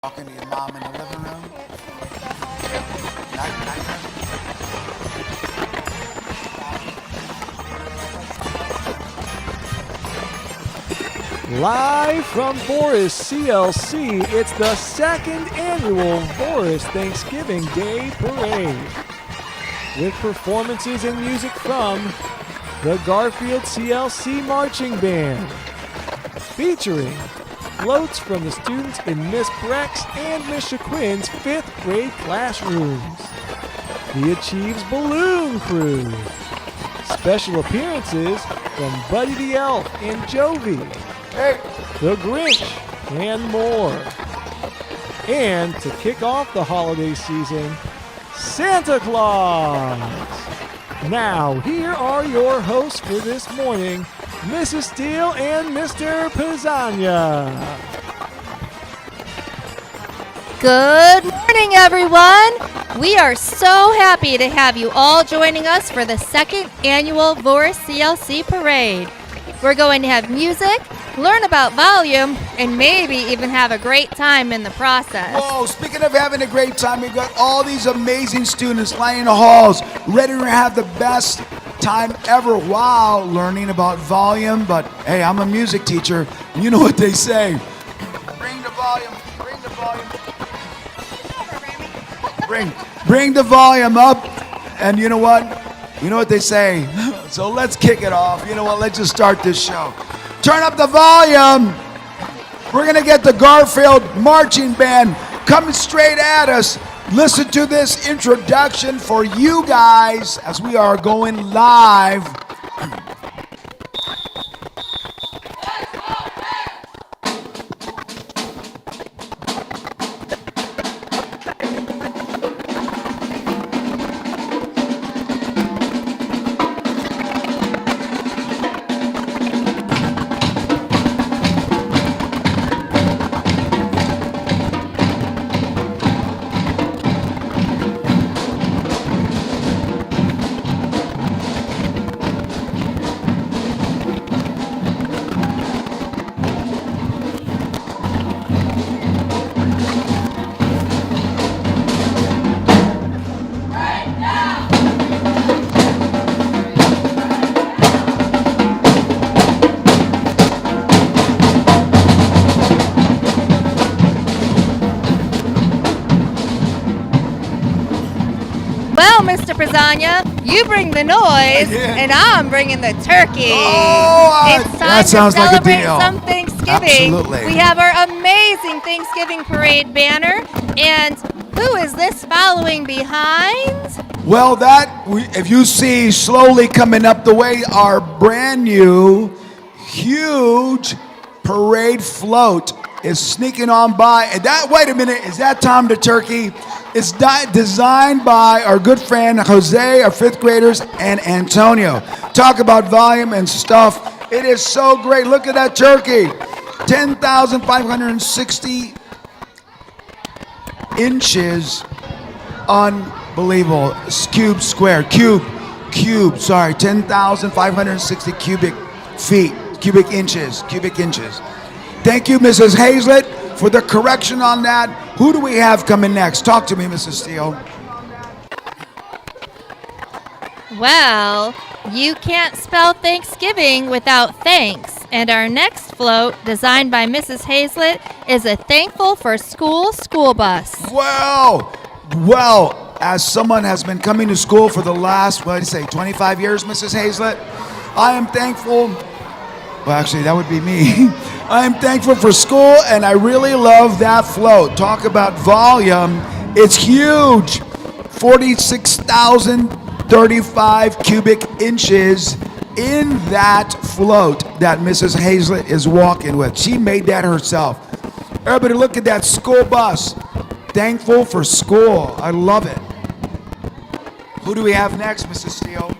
Talking to your mom in the living room? Not Live from Voris CLC, it's the second annual Voris Thanksgiving Day Parade. With performances and music from the Garfield CLC Marching Band, featuring floats from the students in Miss Breck's and Miss Shaquin's 5th grade classrooms, the Achieves Balloon Crew, special appearances from Buddy the Elf and Jovi, the Grinch, and more. And to kick off the holiday season, Santa Claus. Now, here are your hosts for this morning, Mrs. Steele and Mr. Pizzagna. Good morning, everyone. We are so happy to have you all joining us for the second annual Voris CLC Parade. We're going to have music, learn about volume, and maybe even have a great time in the process. Whoa, speaking of having a great time, we've got all these amazing students lining the halls, ready to have the best time ever while learning about volume. But hey, I'm a music teacher. You know what they say. Bring the volume, bring the volume. Bring the volume up. And you know what? You know what they say. So let's kick it off. You know what? Let's just start this show. Turn up the volume. We're going to get the Garfield Marching Band coming straight at us. Listen to this introduction for you guys as we are going live. Well, Mr. Pizzagna, you bring the noise, and I'm bringing the turkey. It's time that sounds to like a celebrate deal. some Thanksgiving. Absolutely. We have our amazing Thanksgiving parade banner, and who is this following behind? Well, if you see slowly coming up the way, our brand new, huge parade float is sneaking on by. And wait a minute, is that Tom the Turkey? It's designed by our good friend Jose, our 5th graders, and Antonio. Talk about volume and stuff. It is so great. Look at that turkey. 10,560 inches. Unbelievable. Sorry, 10,560 cubic inches. Thank you, Mrs. Hazlett, for the correction on that. Who do we have coming next? Talk to me, Mrs. Steele. Well, you can't spell Thanksgiving without thanks. And our next float, designed by Mrs. Hazlett, is a Thankful for School bus. Well, as someone has been coming to school for the last, 25 years, Mrs. Hazlett, I am thankful. Well, actually, that would be me. I am thankful for school, and I really love that float. Talk about volume. It's huge. 46,035 cubic inches in that float that Mrs. Hazlett is walking with. She made that herself. Everybody look at that school bus. Thankful for school. I love it. Who do we have next, Mrs. Steele?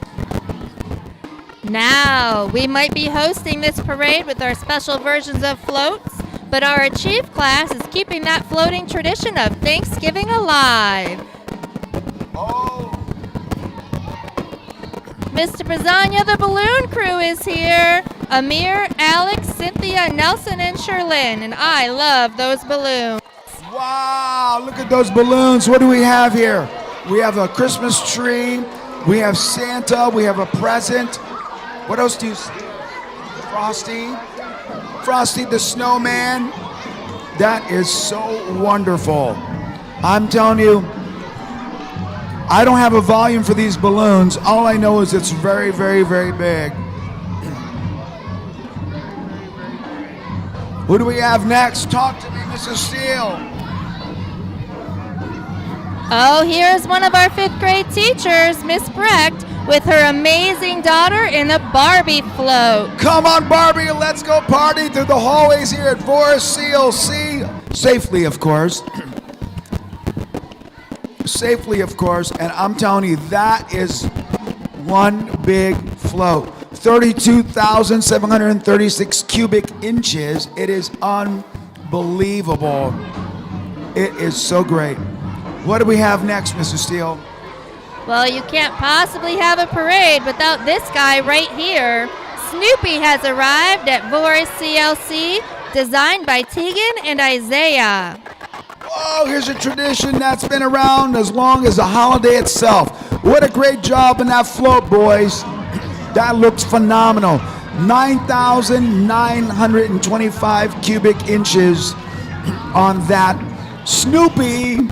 Now, we might be hosting this parade with our special versions of floats, but our Achieve class is keeping that floating tradition of Thanksgiving alive. Oh. Mr. Pizzagna, the balloon crew is here. Amir, Alex, Cynthia, Nelson, and Sherlyn, and I love those balloons. Wow, look at those balloons. What do we have here? We have a Christmas tree. We have Santa. We have a present. What else do you see? Frosty. Frosty the Snowman. That is so wonderful. I'm telling you, I don't have a volume for these balloons. All I know is it's very, very, very big. Who do we have next? Talk to me, Mrs. Steele. Oh, here's one of our 5th grade teachers, Miss Brecht, with her amazing daughter in a Barbie float. Come on, Barbie, let's go party through the hallways here at Voris CLC. Safely, of course. Safely, of course. And I'm telling you, that is one big float. 32,736 cubic inches. It is unbelievable. It is so great. What do we have next, Mrs. Steele? Well, you can't possibly have a parade without this guy right here. Snoopy has arrived at Voris CLC, designed by Tegan and Isaiah. Oh, here's a tradition that's been around as long as the holiday itself. What a great job in that float, boys. That looks phenomenal. 9,925 cubic inches on that Snoopy.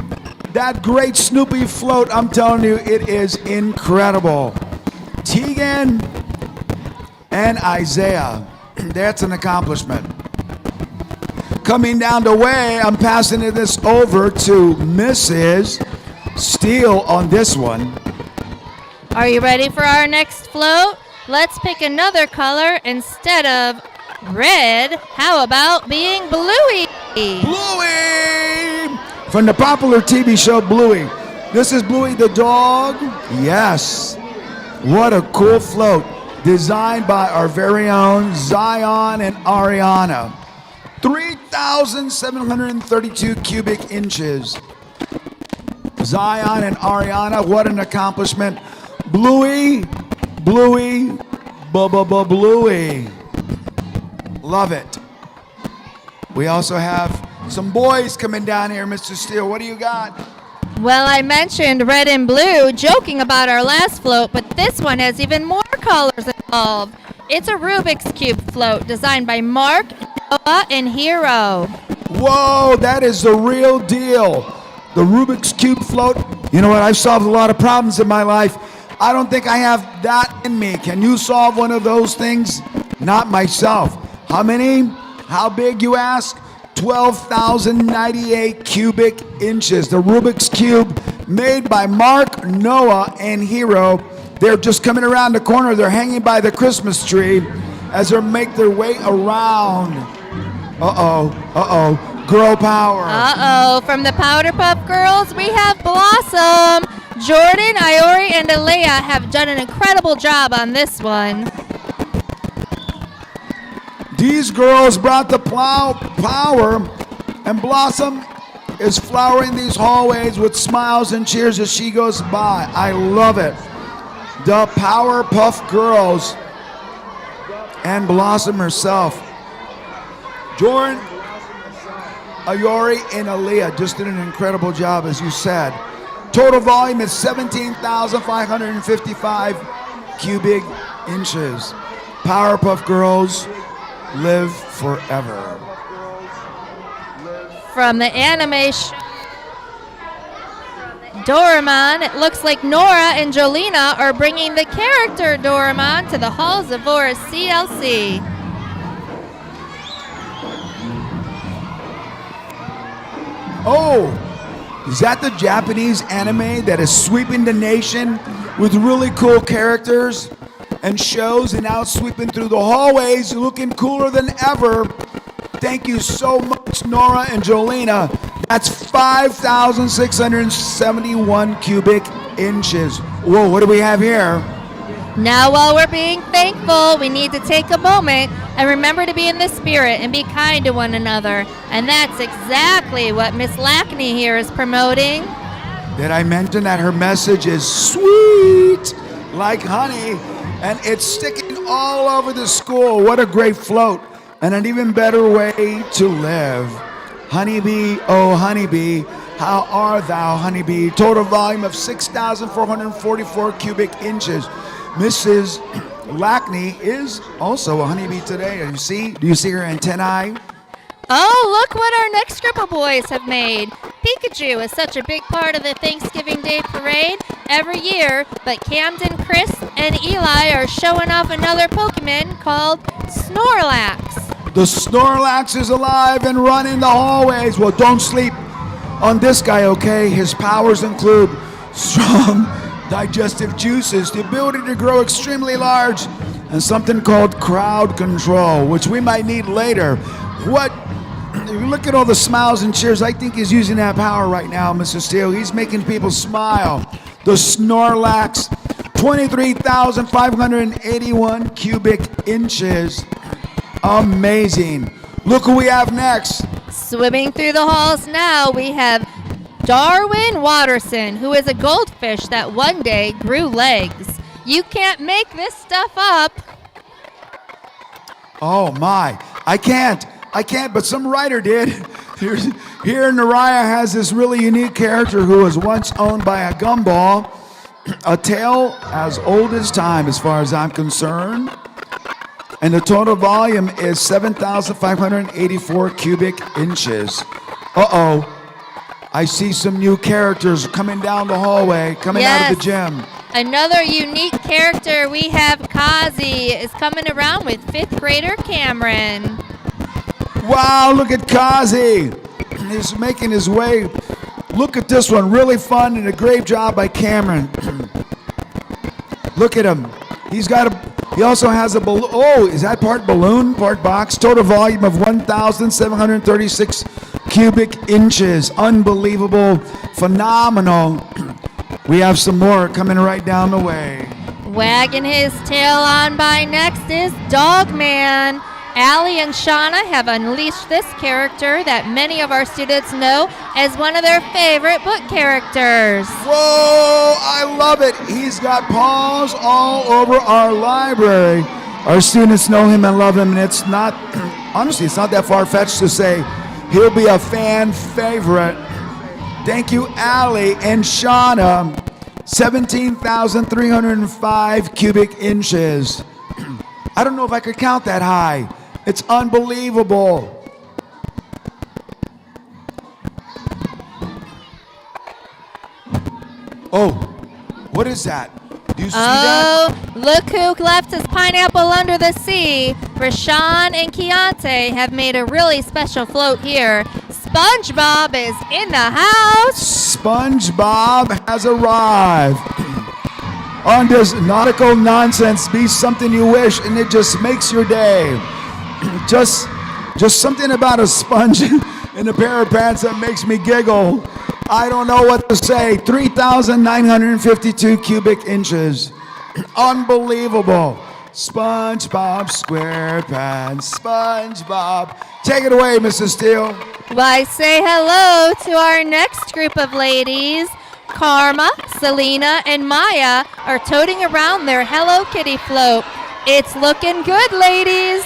That great Snoopy float, I'm telling you, it is incredible. Tegan and Isaiah, that's an accomplishment. Coming down the way, I'm passing this over to Mrs. Steele on this one. Are you ready for our next float? Let's pick another color instead of red. How about being bluey? Bluey! From the popular TV show Bluey. This is Bluey the dog. Yes. What a cool float. Designed by our very own Zion and Ariana. 3,732 cubic inches. Zion and Ariana, what an accomplishment. Bluey, Bluey, Bluey. Love it. We also have some boys coming down here, Mr. Steele. What do you got? Well, I mentioned red and blue, joking about our last float, but this one has even more colors involved. It's a Rubik's Cube float designed by Mark, Noah, and Hero. Whoa, that is the real deal. The Rubik's Cube float. You know what? I've solved a lot of problems in my life. I don't think I have that in me. Can you solve one of those things? Not myself. How many? How big, you ask? 12,098 cubic inches. The Rubik's Cube made by Mark, Noah, and Hero. They're just coming around the corner. They're hanging by the Christmas tree as they make their way around. Girl power. From the Powder Puff Girls, we have Blossom. Jordan, Iori, and Alea have done an incredible job on this one. These girls brought the power, and Blossom is flowering these hallways with smiles and cheers as she goes by. I love it. The Powerpuff Girls and Blossom herself. Jordan, Iori, and Aaliyah just did an incredible job, as you said. Total volume is 17,555 cubic inches. Powerpuff Girls live forever. From the anime Doraemon, it looks like Nora and Jolena are bringing the character Doraemon to the halls of Voris CLC. Oh, is that the Japanese anime that is sweeping the nation with really cool characters and shows, and now it's sweeping through the hallways looking cooler than ever? Thank you so much, Nora and Jolena. That's 5,671 cubic inches. Whoa, what do we have here? Now, while we're being thankful, we need to take a moment and remember to be in the spirit and be kind to one another. And that's exactly what Miss Lackney here is promoting. Did I mention that her message is sweet like honey, and it's sticking all over the school? What a great float, and an even better way to live. Honeybee, oh honeybee, how art thou, honeybee? Total volume of 6,444 cubic inches. Mrs. Lackney is also a honeybee today. Do you see her antennae? Oh, look what our next group of boys have made. Pikachu is such a big part of the Thanksgiving Day parade every year, but Camden, Chris, and Eli are showing off another Pokemon called Snorlax. The Snorlax is alive and running the hallways. Well, don't sleep on this guy, okay? His powers include strong digestive juices, the ability to grow extremely large, and something called crowd control, which we might need later. If you look at all the smiles and cheers, I think he's using that power right now, Mr. Steele. He's making people smile. The Snorlax, 23,581 cubic inches. Amazing. Look who we have next. Swimming through the halls now, we have Darwin Watterson, who is a goldfish that one day grew legs. You can't make this stuff up. Oh my, I can't, but some writer did. Here Naraya has this really unique character who was once owned by a gumball, a tale as old as time as far as I'm concerned. And the total volume is 7,584 cubic inches. Uh-oh, I see some new characters coming down the hallway, coming out of the gym. Another unique character we have, Kazi, is coming around with 5th grader Cameron. Wow, look at Kazi. He's making his way. Look at this one, really fun and a great job by Cameron. Look at him. He also has a balloon. Oh, is that part balloon, part box? Total volume of 1,736 cubic inches. Unbelievable, phenomenal. We have some more coming right down the way. Wagging his tail on by next is Dogman. Allie and Shauna have unleashed this character that many of our students know as one of their favorite book characters. Whoa, I love it. He's got paws all over our library. Our students know him and love him, and it's not, honestly, it's not that far-fetched to say he'll be a fan favorite. Thank you, Allie and Shauna. 17,305 cubic inches. I don't know if I could count that high. It's unbelievable. Oh, what is that? Do you see that? Oh, look who left his pineapple under the sea. Rashawn and Keontae have made a really special float here. SpongeBob is in the house. SpongeBob has arrived. On this nautical nonsense, be something you wish, and it just makes your day. Just something about a sponge in a pair of pants that makes me giggle. I don't know what to say. 3,952 cubic inches. Unbelievable. SpongeBob SquarePants. SpongeBob. Take it away, Mrs. Steele. Why, say hello to our next group of ladies. Karma, Selena, and Maya are toting around their Hello Kitty float. It's looking good, ladies.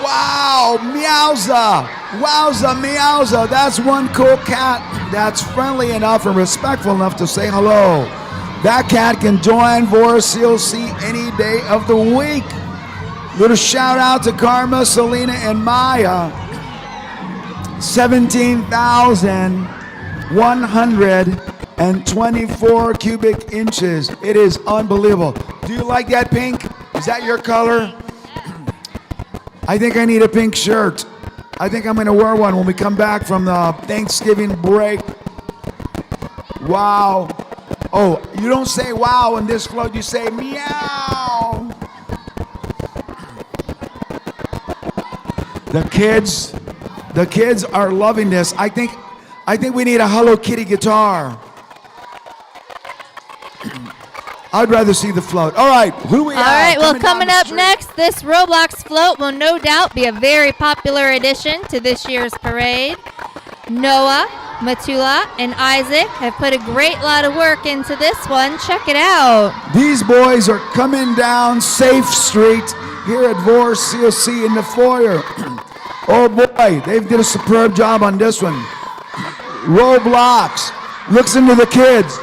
Wow, meowza. Wowza, meowza. That's one cool cat that's friendly enough and respectful enough to say hello. That cat can join Voris CLC any day of the week. Little shout out to Karma, Selena, and Maya. 17,124 cubic inches. It is unbelievable. Do you like that pink? Is that your color? I think I need a pink shirt. I think I'm going to wear one when we come back from the Thanksgiving break. Wow. Oh, you don't say wow in this float, you say meow. The kids are loving this. I think we need a Hello Kitty guitar. I'd rather see the float. All right, who do we have? All right, well, coming up street? next, this Roblox float will no doubt be a very popular addition to this year's parade. Noah, Matula, and Isaac have put a great lot of work into this one. Check it out. These boys are coming down Safe Street here at Voris CLC in the foyer. Oh boy, they did a superb job on this one. Roblox looks into the kids.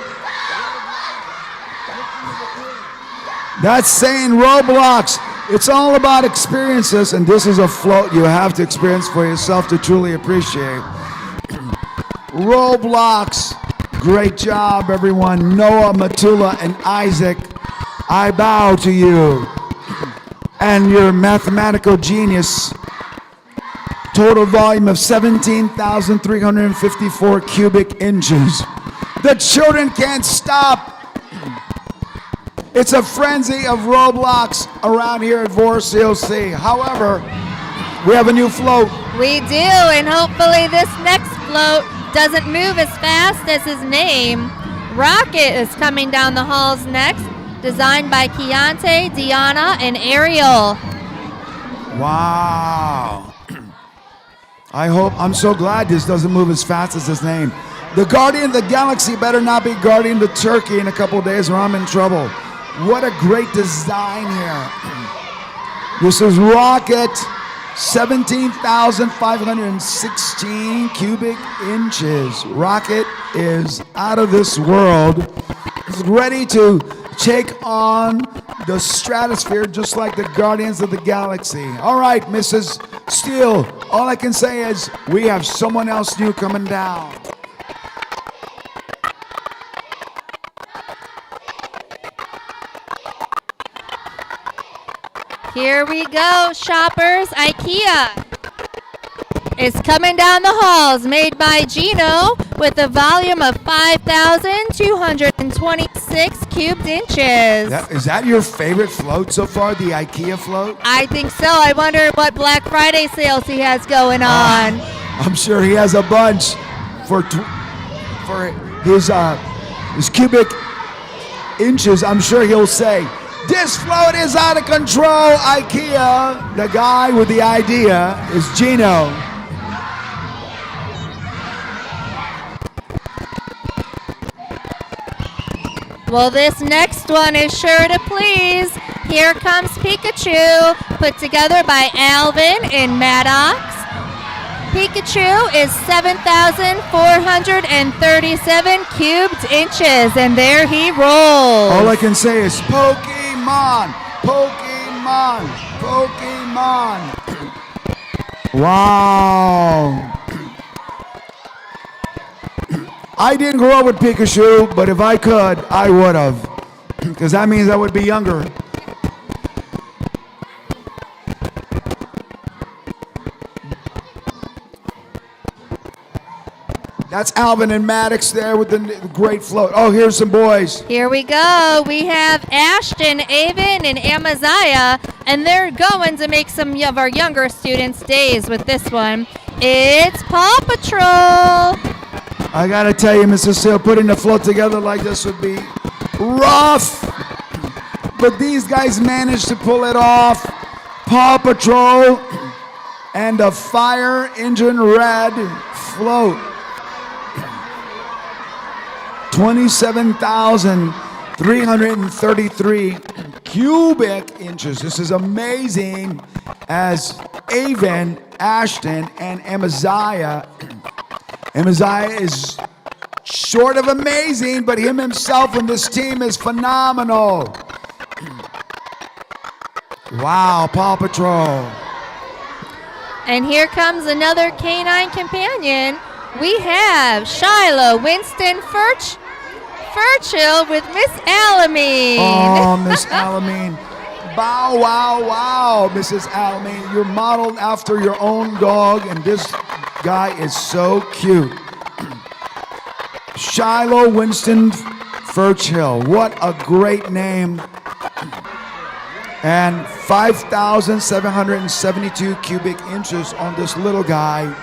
That's saying Roblox. It's all about experiences, and this is a float you have to experience for yourself to truly appreciate. Roblox, great job, everyone. Noah, Matula, and Isaac, I bow to you. And your mathematical genius. Total volume of 17,354 cubic inches. The children can't stop. It's a frenzy of Roblox around here at Voris CLC. However, we have a new float. We do, and hopefully this next float doesn't move as fast as his name. Rocket is coming down the halls next, designed by Keontae, Deanna, and Ariel. Wow. I'm so glad this doesn't move as fast as his name. The Guardian of the Galaxy better not be Guardian of Turkey in a couple of days or I'm in trouble. What a great design here. This is Rocket, 17,516 cubic inches. Rocket is out of this world. He's ready to take on the stratosphere just like the Guardians of the Galaxy. All right, Mrs. Steele, all I can say is we have someone else new coming down. Here we go, shoppers. IKEA is coming down the halls, made by Gino, with a volume of 5,226 cubed inches. Is that your favorite float so far, the IKEA float? I think so. I wonder what Black Friday sales he has going on. I'm sure he has a bunch for his cubic inches. I'm sure he'll say, "This float is out of control, IKEA." The guy with the idea is Gino. Well, this next one is sure to please. Here comes Pikachu, put together by Alvin and Maddox. Pikachu is 7,437 cubed inches, and there he rolls. All I can say is Pokemon, Pokemon, Pokemon. Wow. I didn't grow up with Pikachu, but if I could, I would have. Because that means I would be younger. That's Alvin and Maddox there with the great float. Oh, here's some boys. Here we go. We have Ashton, Avon, and Amaziah, and they're going to make some of our younger students' days with this one. It's Paw Patrol. I gotta tell you, Mrs. Steele, putting the float together like this would be rough. But these guys managed to pull it off. Paw Patrol and a fire engine red float. 27,333 cubic inches. This is amazing as Avon, Ashton, and Amaziah. Amaziah is short of amazing, but him himself and this team is phenomenal. Wow, Paw Patrol. And here comes another canine companion. We have Shiloh, Winston, Furchill with Miss Alameen. Oh, Miss Alameen. Bow, wow, wow, Mrs. Alameen. You're modeled after your own dog, and this guy is so cute. Shiloh Winston Furchill. What a great name. And 5,772 cubic inches on this little guy.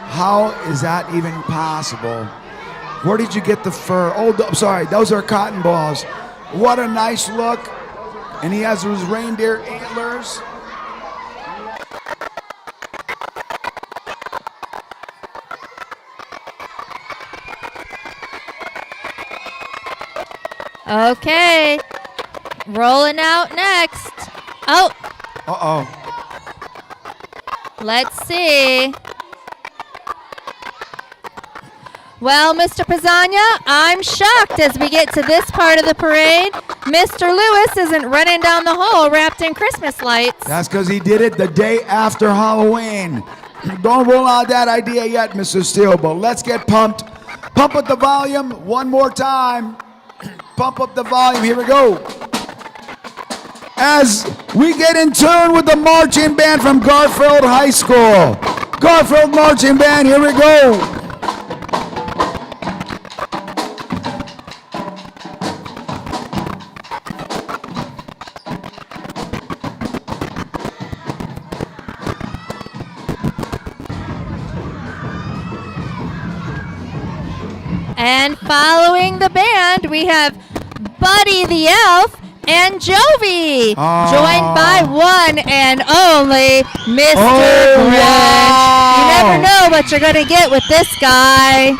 How is that even possible? Where did you get the fur? Oh, I'm sorry, those are cotton balls. What a nice look. And he has his reindeer antlers. Okay, rolling out next. Oh, Uh-oh. Let's see. Well, Mr. Pizzagna, I'm shocked as we get to this part of the parade. Mr. Lewis isn't running down the hall wrapped in Christmas lights. That's because he did it the day after Halloween. Don't roll out that idea yet, Mr. Steele, but let's get pumped. Pump up the volume one more time. Pump up the volume. Here we go. As we get in tune with the marching band from Garfield High School. Garfield Marching Band, here we go. And following the band, we have Buddy the Elf and Jovi, joined by one and only Mr. Grinch. Wow. You never know what you're going to get with this guy.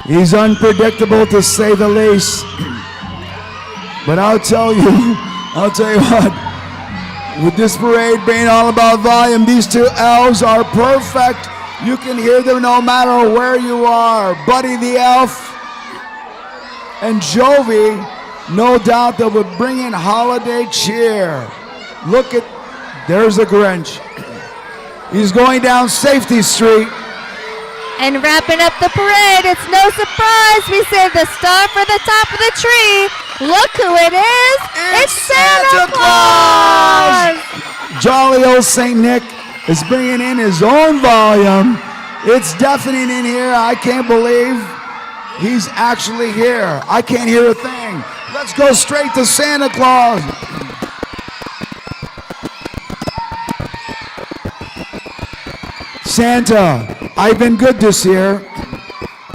He's unpredictable to say the least. But I'll tell you what, with this parade being all about volume, these two elves are perfect. You can hear them no matter where you are. Buddy the Elf and Jovi, no doubt they will bring in holiday cheer. Look at, there's a Grinch. He's going down Safety Street. And wrapping up the parade, it's no surprise we saved the star for the top of the tree. Look who it is. It's Santa Claus. Jolly old St. Nick is bringing in his own volume. It's deafening in here. I can't believe he's actually here. I can't hear a thing. Let's go straight to Santa Claus. Santa, I've been good this year.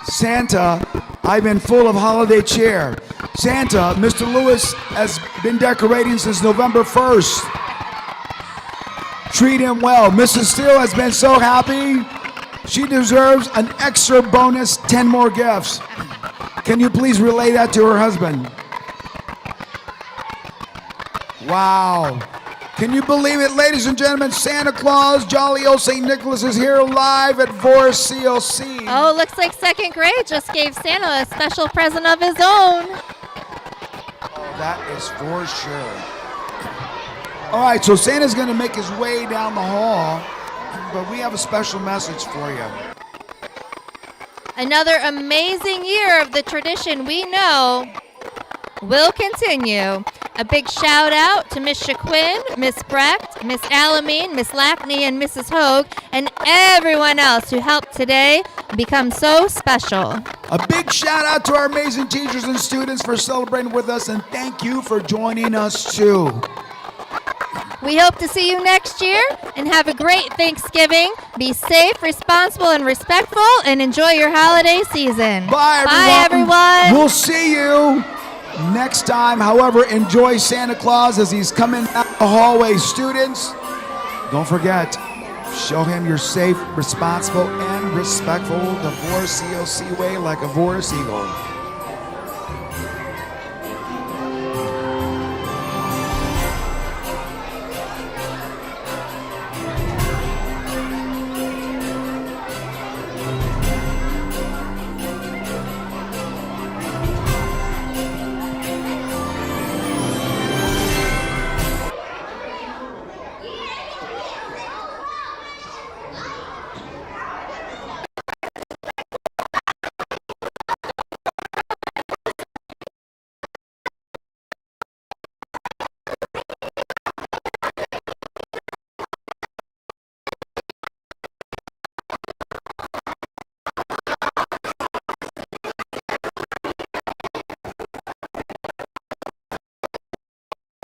Santa, I've been full of holiday cheer. Santa, Mr. Lewis has been decorating since November 1st. Treat him well. Mrs. Steele has been so happy. She deserves an extra bonus 10 more gifts. Can you please relay that to her husband? Wow. Can you believe it, ladies and gentlemen? Santa Claus, Jolly old St. Nicholas is here live at Voris CLC. Oh, looks like second grade just gave Santa a special present of his own. Oh, that is for sure. All right, so Santa's going to make his way down the hall, but we have a special message for you. Another amazing year of the tradition we know will continue. A big shout out to Miss Shaquin, Miss Brecht, Miss Alamine, Miss Lackney, and Mrs. Hogue, and everyone else who helped today become so special. A big shout out to our amazing teachers and students for celebrating with us, and thank you for joining us too. We hope to see you next year and have a great Thanksgiving. Be safe, responsible, and respectful, and enjoy your holiday season. Bye, everyone. Bye, everyone. We'll see you next time. However, enjoy Santa Claus as he's coming out the hallway. Students, don't forget, show him you're safe, responsible, and respectful the Voris CLC way like a Voris Eagle.